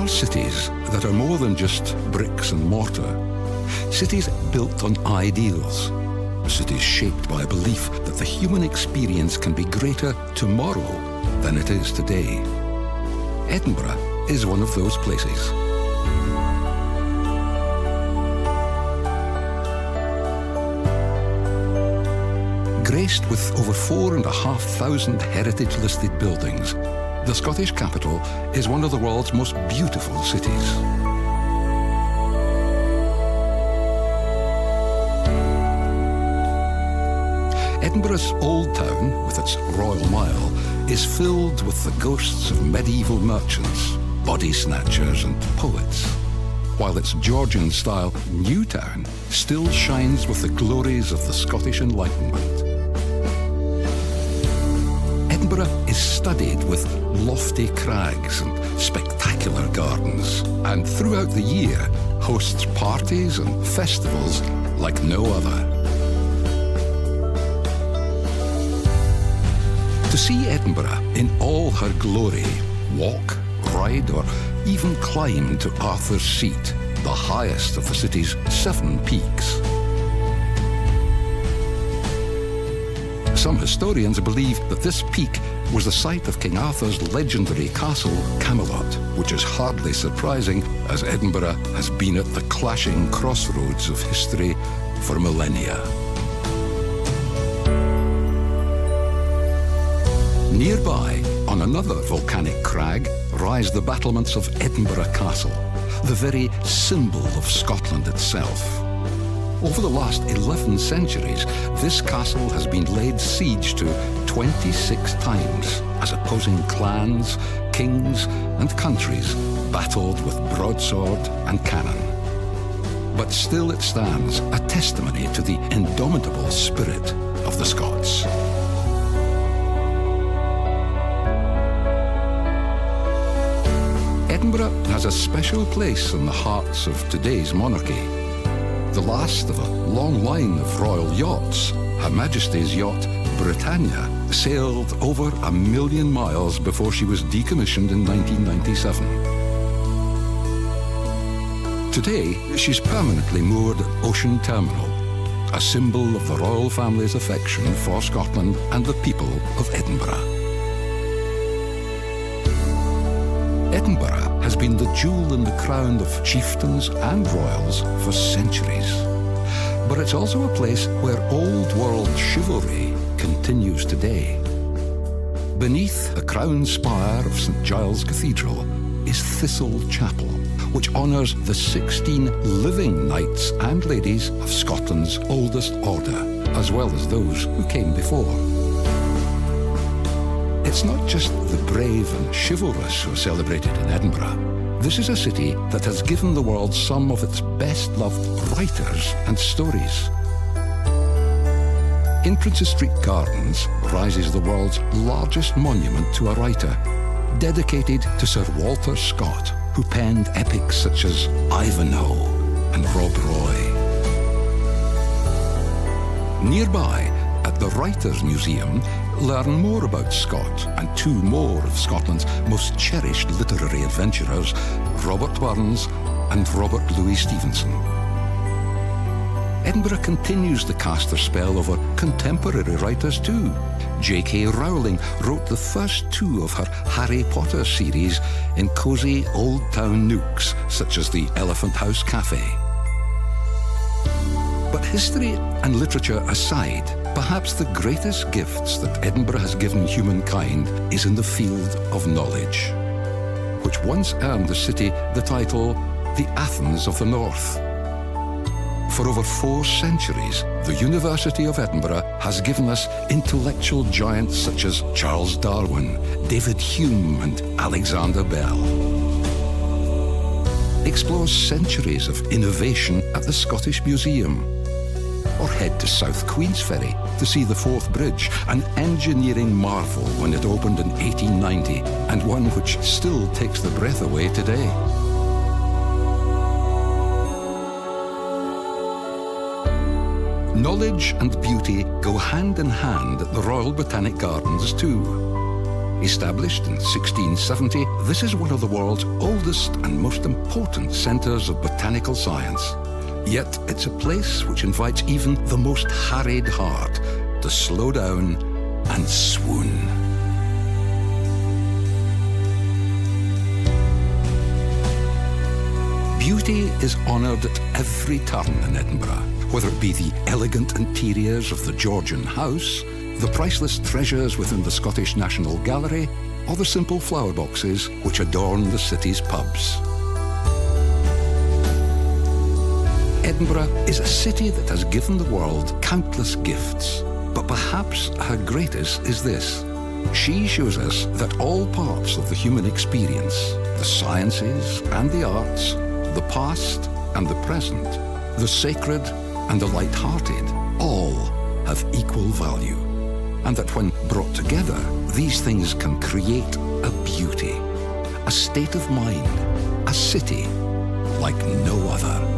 are cities that are more than just bricks and mortar. Cities built on ideals. Cities shaped by a belief that the human experience can be greater tomorrow than it is today. Edinburgh is one of those places. Graced with over 4,500 heritage-listed buildings, the Scottish capital is one of the world's most beautiful cities. Edinburgh's Old Town, with its Royal Mile, is filled with the ghosts of medieval merchants, body snatchers and poets, while its Georgian-style New Town still shines with the glories of the Scottish Enlightenment. Edinburgh is studded with lofty crags and spectacular gardens, and throughout the year hosts parties and festivals like no other. To see Edinburgh in all her glory, walk, ride, or even climb to Arthur's Seat, the highest of the city's 7 peaks. Some historians believe that this peak was the site of King Arthur's legendary castle, Camelot, which is hardly surprising, as Edinburgh has been at the clashing crossroads of history for millennia. Nearby, on another volcanic crag, rise the battlements of Edinburgh Castle, the very symbol of Scotland itself. Over the last 11 centuries, this castle has been laid siege to 26 times as opposing clans, kings, and countries battled with broadsword and cannon. But still it stands, a testimony to the indomitable spirit of the Scots. Edinburgh has a special place in the hearts of today's monarchy. The last of a long line of royal yachts, Her Majesty's yacht Britannia sailed over 1 million miles before she was decommissioned in 1997. Today, she's permanently moored at Ocean Terminal, a symbol of the royal family's affection for Scotland and the people of Edinburgh. Edinburgh has been the jewel in the crown of chieftains and royals for centuries. But it's also a place where old-world chivalry continues today. Beneath the crown spire of St Giles Cathedral is Thistle Chapel, which honours the 16 living knights and ladies of Scotland's oldest order, as well as those who came before. It's not just the brave and chivalrous who are celebrated in Edinburgh. This is a city that has given the world some of its best-loved writers and stories. In Princes Street Gardens rises the world's largest monument to a writer, dedicated to Sir Walter Scott, who penned epics such as Ivanhoe and Rob Roy. Nearby, at the Writers' Museum, learn more about Scott and 2 more of Scotland's most cherished literary adventurers, Robert Burns and Robert Louis Stevenson. Edinburgh continues to cast their spell over contemporary writers too. J.K. Rowling wrote the first 2 of her Harry Potter series in cosy old town nooks such as the Elephant House Cafe. But history and literature aside, perhaps the greatest gifts that Edinburgh has given humankind is in the field of knowledge, which once earned the city the title the Athens of the North. For over 4 centuries, the University of Edinburgh has given us intellectual giants such as Charles Darwin, David Hume, and Alexander Bell. Explore centuries of innovation at the Scottish Museum, or head to South Queensferry to see the Forth Bridge, an engineering marvel when it opened in 1890, and one which still takes the breath away today. Knowledge and beauty go hand in hand at the Royal Botanic Gardens too. Established in 1670, this is one of the world's oldest and most important centres of botanical science. Yet it's a place which invites even the most harried heart to slow down and swoon. Beauty is honoured at every turn in Edinburgh, whether it be the elegant interiors of the Georgian house, the priceless treasures within the Scottish National Gallery, or the simple flower boxes which adorn the city's pubs. Edinburgh is a city that has given the world countless gifts, but perhaps her greatest is this. She shows us that all parts of the human experience, the sciences and the arts, the past and the present, the sacred and the light-hearted, all have equal value. And that when brought together, these things can create a beauty, a state of mind, a city like no other.